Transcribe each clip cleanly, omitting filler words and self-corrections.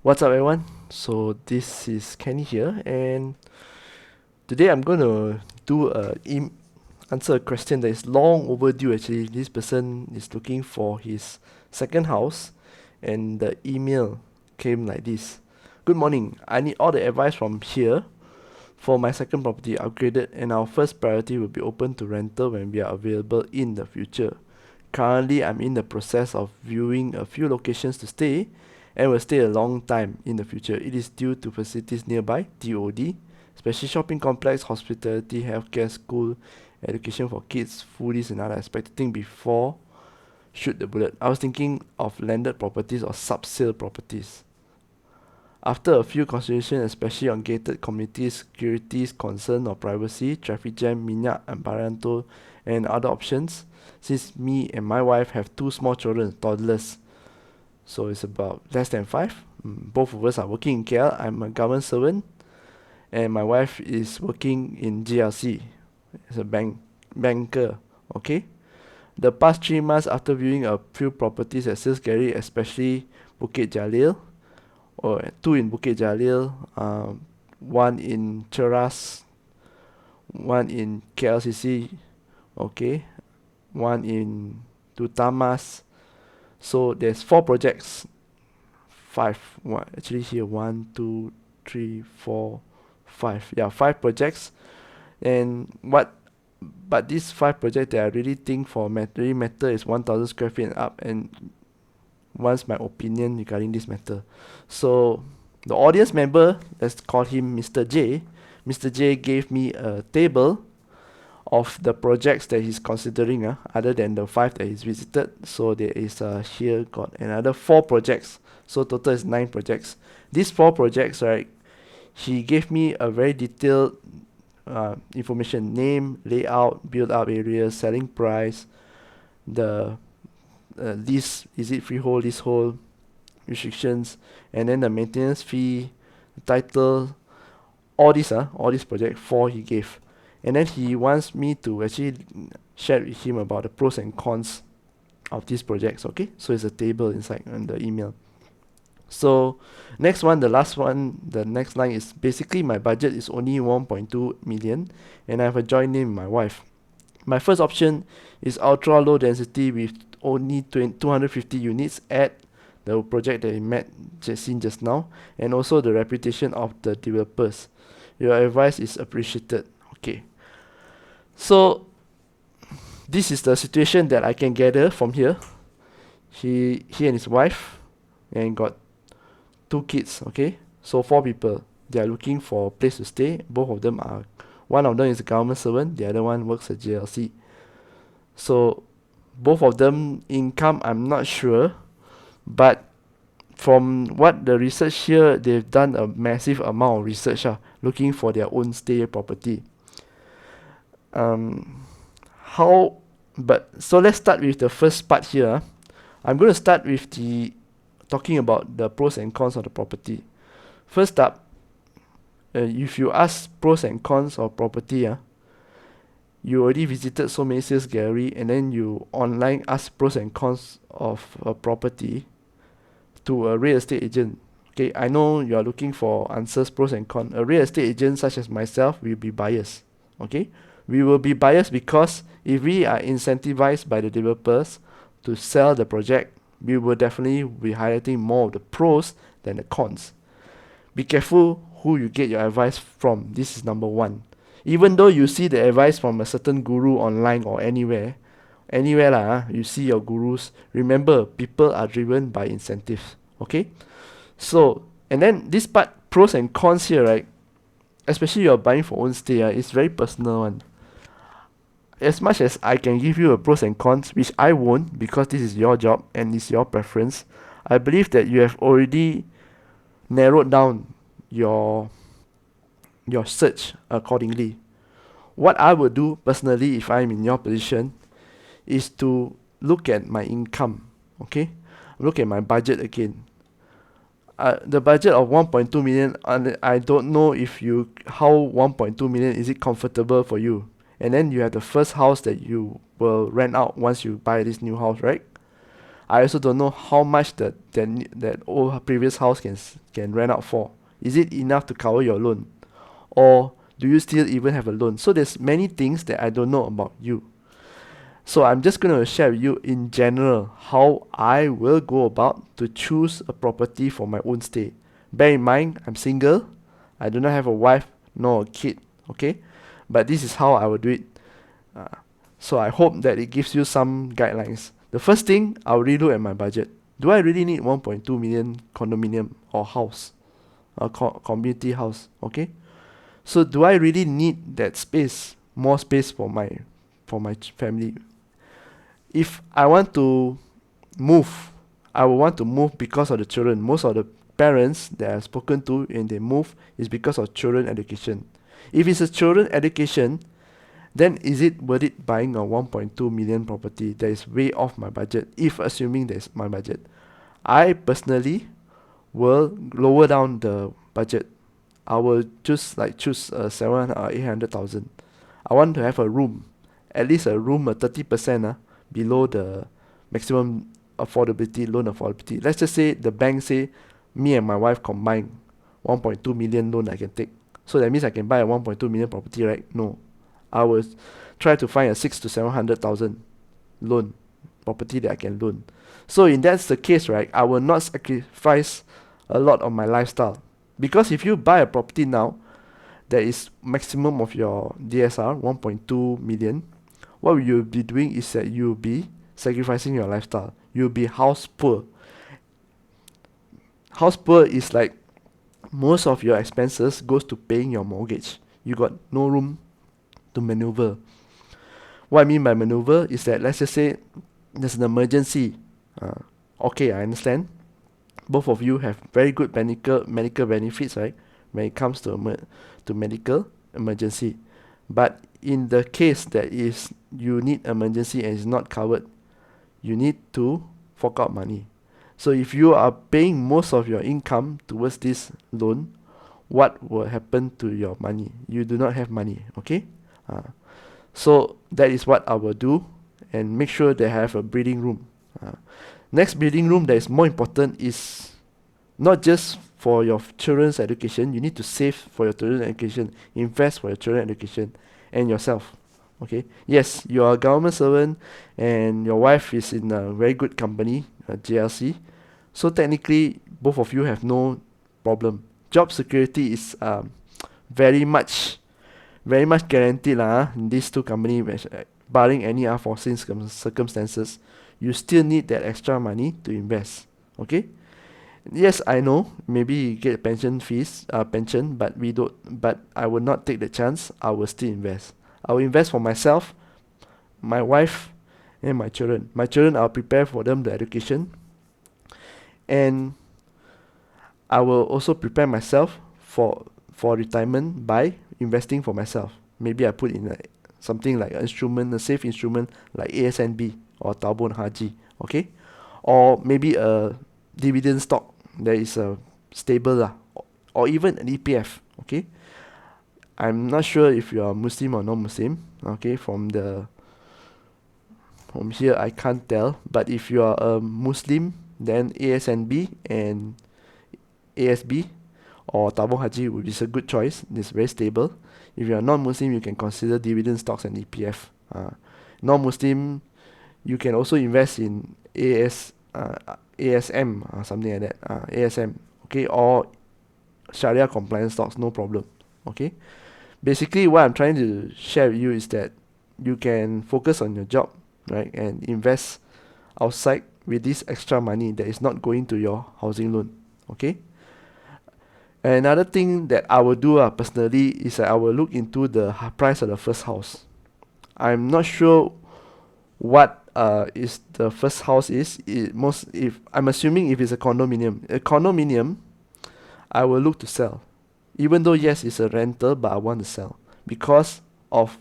What's up, everyone? So this is Kenny here, and today I'm going to do answer a question that is long overdue. Actually, this person is looking for his second house, and the email came like this: Good morning. I need all the advice from here for my second property upgraded, and our first priority will be open to rental when we are available in the future. Currently, I'm in the process of viewing a few locations to stay and will stay a long time in the future. It is due to facilities nearby, TOD, especially shopping complex, hospitality, healthcare, school, education for kids, foodies, and other aspects. To think before shoot the bullet. I was thinking of landed properties or sub-sale properties. After a few considerations, especially on gated communities, securities, concern or privacy, traffic jam, minyak, environmental, and other options, since me and my wife have two small children, toddlers, so it's about less than 5. Both of us are working in KL. I'm a government servant, and my wife is working in GLC as a banker. Okay. The past 3 months after viewing a few properties at Sales Gallery, especially Bukit Jalil, or two in Bukit Jalil, one in Cheras, one in KLCC, okay, one in Tutamas. So there's 4 projects. Actually here 1, 2, 3, 4, 5. Yeah, 5 projects. But these 5 projects that I really think really matter is 1,000 square feet and up, and wants my opinion regarding this matter. So the audience member, let's call him Mr. J. Mr. J gave me a table of the projects that he's considering, other than the 5 that he's visited. So there is here got another 4 projects. So total is 9 projects. These 4 projects, right, he gave me a very detailed information: name, layout, build up area, selling price, the lease, is it freehold, leasehold, restrictions, and then the maintenance fee, title, all these projects, 4 he gave. And then he wants me to actually share with him about the pros and cons of these projects. Okay, so it's a table inside on the email. So next one, the last one, the next line is basically my budget is only 1.2 million, and I have a joint name with my wife. My first option is ultra low density with only 250 units at the project that we seen just now, and also the reputation of the developers. Your advice is appreciated. Okay. So this is the situation that I can gather from here. He and his wife, and got 2 kids. Okay, so 4 people. They are looking for a place to stay. One of them is a government servant. The other one works at JLC. So both of them income, I'm not sure, but from what the research here, they've done a massive amount of research, looking for their own stay property. So let's start with the first part here. I'm going to start with talking about the pros and cons of the property. First up, if you ask pros and cons of property, you already visited so many sales gallery, and then you online ask pros and cons of a property to a real estate agent. Okay, I know you are looking for answers, pros and cons. A real estate agent such as myself will be biased. Okay, we will be biased because if we are incentivized by the developers to sell the project, we will definitely be highlighting more of the pros than the cons. Be careful who you get your advice from. This is number 1. Even though you see the advice from a certain guru online or anywhere lah, you see your gurus, remember, people are driven by incentives. Okay, so, and then this part, pros and cons here, right, especially you're buying for own stay, it's very personal one. As much as I can give you a pros and cons, which I won't, because this is your job and it's your preference, I believe that you have already narrowed down your search accordingly. What I would do personally if I'm in your position is to look at my income. Okay, look at my budget again. The budget of 1.2 million, I don't know how 1.2 million is it comfortable for you. And then you have the first house that you will rent out once you buy this new house, right? I also don't know how much that old previous house can rent out for. Is it enough to cover your loan, or do you still even have a loan? So there's many things that I don't know about you. So I'm just going to share with you in general how I will go about to choose a property for my own stay. Bear in mind, I'm single. I do not have a wife nor a kid. Okay, but this is how I will do it. Uh, so I hope that it gives you some guidelines. The first thing, I'll relook at my budget. Do I really need 1.2 million condominium or house, a community house? Okay. So do I really need that space, more space for my family? If I want to move, I will want to move because of the children. Most of the parents that I've spoken to and they move is because of children education. If it's a children education, then is it worth it buying a 1.2 million property that is way off my budget, if assuming that's my budget? I personally will lower down the budget. I will choose 700 or 800,000. I want to have a room, at least a room 30% below the maximum loan affordability. Let's just say the bank say me and my wife combine 1.2 million loan I can take. So that means I can buy a 1.2 million property, right? No. I will try to find a 6 to 700,000 loan property that I can loan. So in that's the case, right, I will not sacrifice a lot of my lifestyle. Because if you buy a property now that is maximum of your DSR 1.2 million, what you'll be doing is that you'll be sacrificing your lifestyle. You'll be house poor. House poor is like most of your expenses goes to paying your mortgage. You got no room to maneuver. What I mean by maneuver is that, let's just say there's an emergency. Okay, I understand. Both of you have very good medical benefits, right? When it comes to medical emergency. But in the case that is you need emergency and is not covered, you need to fork out money. So if you are paying most of your income towards this loan, what will happen to your money? You do not have money, okay? So that is what I will do, and make sure they have a breathing room. Next breathing room that is more important is not just for your children's education. You need to save for your children's education, invest for your children's education, and yourself. Okay. Yes, you are a government servant, and your wife is in a very good company, JLC. So technically, both of you have no problem. Job security is very much guaranteed in these two companies, barring any unforeseen circumstances. You still need that extra money to invest. Okay. Yes, I know. Maybe you get pension, but we don't. But I will not take the chance. I will still invest. I will invest for myself, my wife, and my children. My children, I'll prepare for them the education, and I will also prepare myself for retirement by investing for myself. Maybe I put in something like a safe instrument like ASNB or Tabon Haji, okay, or maybe a dividend stock that is stable or even an EPF, okay. I'm not sure if you are Muslim or non-Muslim, okay. From here I can't tell, but if you are a Muslim, then ASNB and ASB or Tabung Haji would be a good choice. It's very stable. If you are non-Muslim, you can consider dividend stocks and EPF. Non-Muslim, you can also invest in ASM, something like that. ASM, okay, or Sharia compliance stocks, no problem. Okay. Basically, what I'm trying to share with you is that you can focus on your job, right, and invest outside with this extra money that is not going to your housing loan. Okay. Another thing that I will do personally is that I will look into the price of the first house. I'm not sure what is the first house is. If I'm assuming if it's a condominium, I will look to sell. Even though yes, it's a rental, but I want to sell because of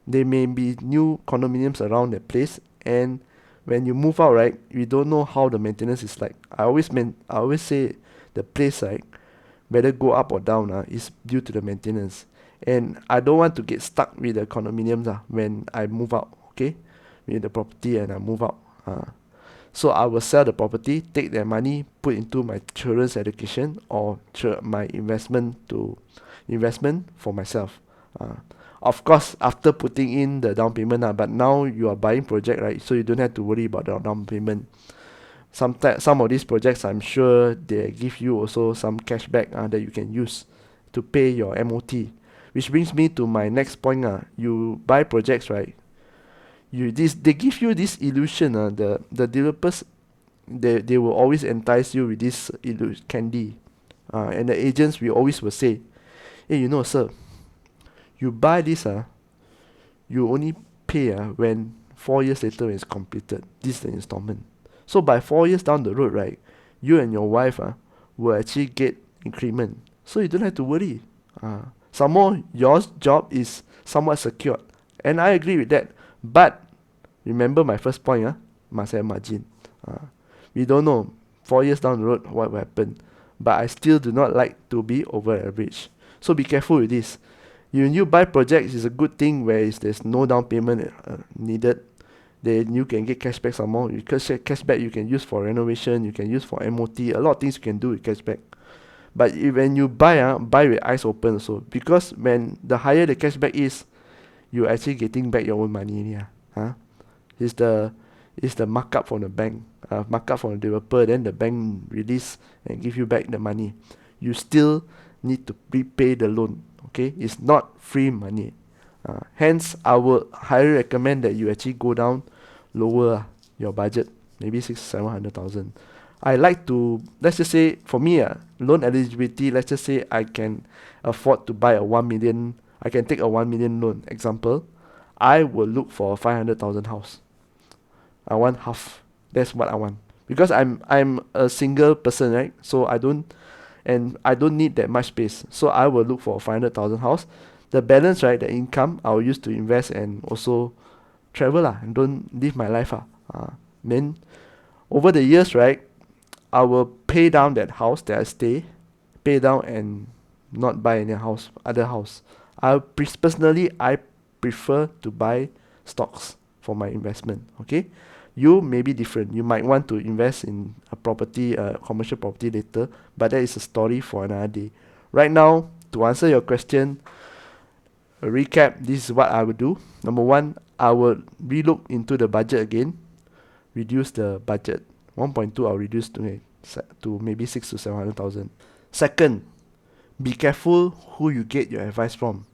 there may be new condominiums around that place, and when you move out, right, you don't know how the maintenance is like. I always say the place, right, whether go up or down is due to the maintenance, and I don't want to get stuck with the condominiums when I move out, okay, with the property and I move out. So I will sell the property, take that money, put into my children's education or my investment for myself. Of course, after putting in the down payment, but now you are buying project, right? So you don't have to worry about the down payment. Some of these projects, I'm sure they give you also some cashback that you can use to pay your MOT. Which brings me to my next point. You buy projects, right? They give you this illusion. The developers, they will always entice you with this candy. And the agents will say, hey, sir, you buy this, you only pay when 4 years later when it's completed. This is the installment. So by 4 years down the road, right, you and your wife will actually get increment. So you don't have to worry. Some more, your job is somewhat secured. And I agree with that. But remember my first point, must have margin. We don't know 4 years down the road what will happen. But I still do not like to be over average. So be careful with this. You buy projects is a good thing where there's no down payment needed. Then you can get cashback some more. Because cashback you can use for renovation, you can use for MOT, a lot of things you can do with cashback. But when you buy with eyes open also. Because when the higher the cashback is, you're actually getting back your own money. It's the markup from the bank, markup from the developer, then the bank release and give you back the money. You still need to prepay the loan. Okay, it's not free money. Hence, I would highly recommend that you actually go down lower your budget, maybe 600,000-700,000. I like to, let's just say for me, loan eligibility, let's just say I can afford to buy a 1 million, I can take a 1 million loan. Example, I will look for a 500,000 house. I want half. That's what I want. Because I'm a single person, right? So I don't need that much space. So I will look for a 500,000 house. The balance, right, the income, I will use to invest and also travel and don't live my life. Then over the years, right, I will pay down that house that I stay, pay down and not buy any other house. Personally, I prefer to buy stocks for my investment. Okay, you may be different. You might want to invest in a property, commercial property later, but that is a story for another day. Right now, to answer your question, a recap, this is what I would do. Number one, I would relook into the budget again, reduce the budget. 1.2 I'll reduce to maybe 6 to 700,000. Second, be careful who you get your advice from.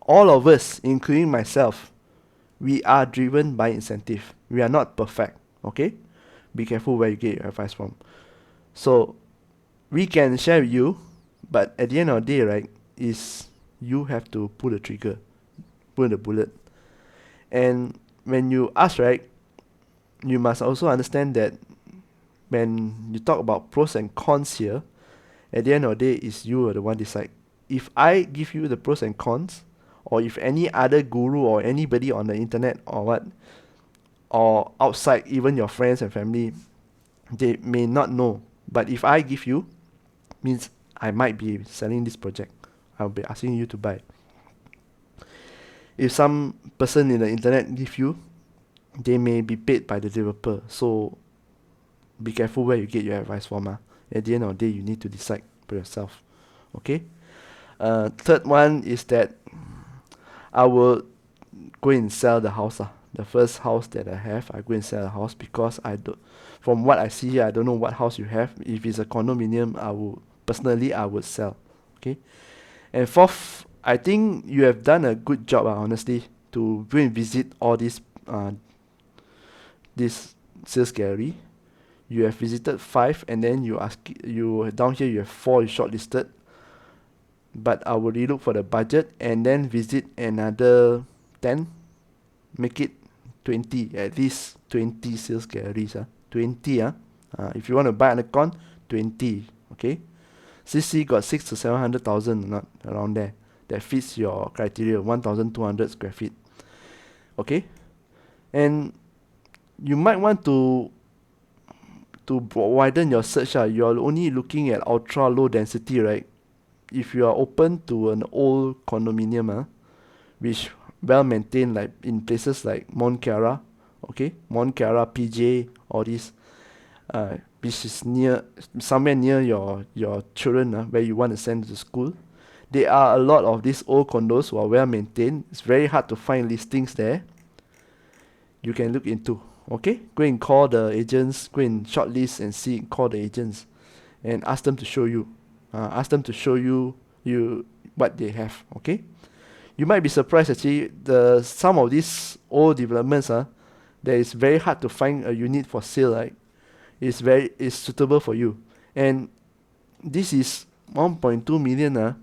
All of us, including myself, we are driven by incentive. We are not perfect. Okay? Be careful where you get your advice from. So we can share with you, but at the end of the day, right, is you have to pull the trigger, pull the bullet. And when you ask, right, you must also understand that when you talk about pros and cons here, at the end of the day, is you are the one decide. If I give you the pros and cons, or if any other guru or anybody on the internet or what, or outside, even your friends and family, they may not know. But if I give you, means I might be selling this project. I'll be asking you to buy. If some person in the internet give you, they may be paid by the developer. So be careful where you get your advice from. At the end of the day, you need to decide for yourself. Okay. Third one is that I will go and sell the house. The first house that I have, I go and sell the house because from what I see here, I don't know what house you have. If it's a condominium, I would sell. Okay. And fourth, I think you have done a good job, honestly, to go and visit all this sales gallery. You have visited 5, and then you down here you have 4 shortlisted. But I will relook for the budget and then visit another 10, make it 20, at least 20 sales galleries. 20. If you want to buy an account, 20. Okay. CC got 6 to 700,000, not around there. That fits your criteria, 1,200 square feet. Okay, and you might want to widen your search. You're only looking at ultra low density, right? If you are open to an old condominium, which well maintained, like in places like Mont Kiara, okay, Mont Kiara, PJ, all these, which is near somewhere near your children, where you want to send to school. There are a lot of these old condos who are well maintained. It's very hard to find listings there. You can look into. Okay, go and call the agents. Go and shortlist and see. Call the agents and ask them to show you. Ask them to show you what they have. Okay, you might be surprised actually. Some of these old developments that is very hard to find a unit for sale. Right, is suitable for you. And this is 1.2 million.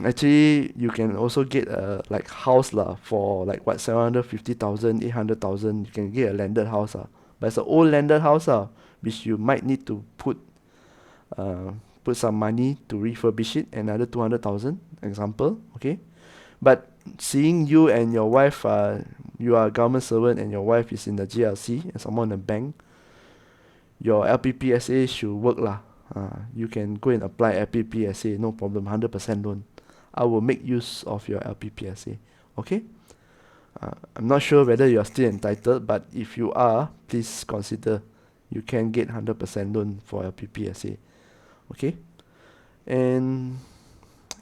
Actually, you can also get a like house lah for like what 750,000, 800,000. You can get a landed house but it's an old landed house which you might need to put some money to refurbish it, another 200,000 example. Okay, but seeing you and your wife, you are a government servant and your wife is in the GLC and someone in the bank, your LPPSA should work lah. You can go and apply LPPSA, no problem, 100% loan. I will make use of your LPPSA. Okay? I'm not sure whether you are still entitled, but if you are, please consider. You can get 100% loan for LPPSA. Okay? And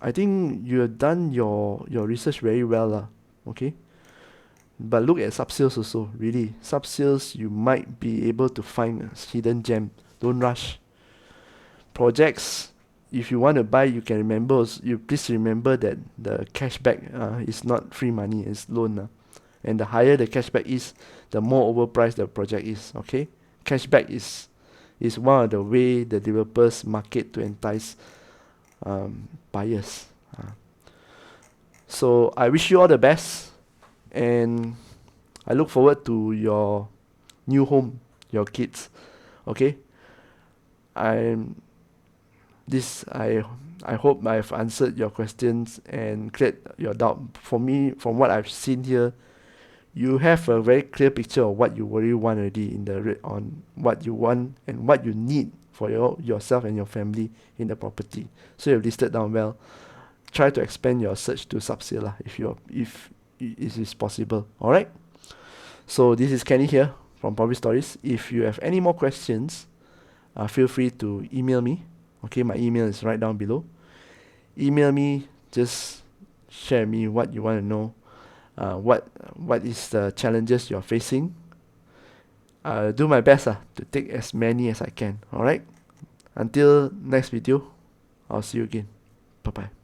I think you have done your research very well lah. Okay? But look at sub-sales also, really. Sub-sales, you might be able to find a hidden gem. Don't rush. Projects, if you want to buy, you can remember, please remember that the cashback is not free money, it's loan. And the higher the cashback is, the more overpriced the project is. Okay? Cashback is one of the way the developers market to entice buyers. So I wish you all the best, and I look forward to your new home, your kids. Okay? I hope I've answered your questions and cleared your doubt. For me, from what I've seen here, you have a very clear picture of what you really want already on what you want and what you need for yourself and your family in the property. So you've listed down well. Try to expand your search to sub-sale if it is possible. All right. So this is Kenny here from Property Stories. If you have any more questions, feel free to email me. Okay, my email is right down below. Email me, just share me what you want to know, what is the challenges you're facing. I'll do my best to take as many as I can. Alright? Until next video, I'll see you again. Bye bye.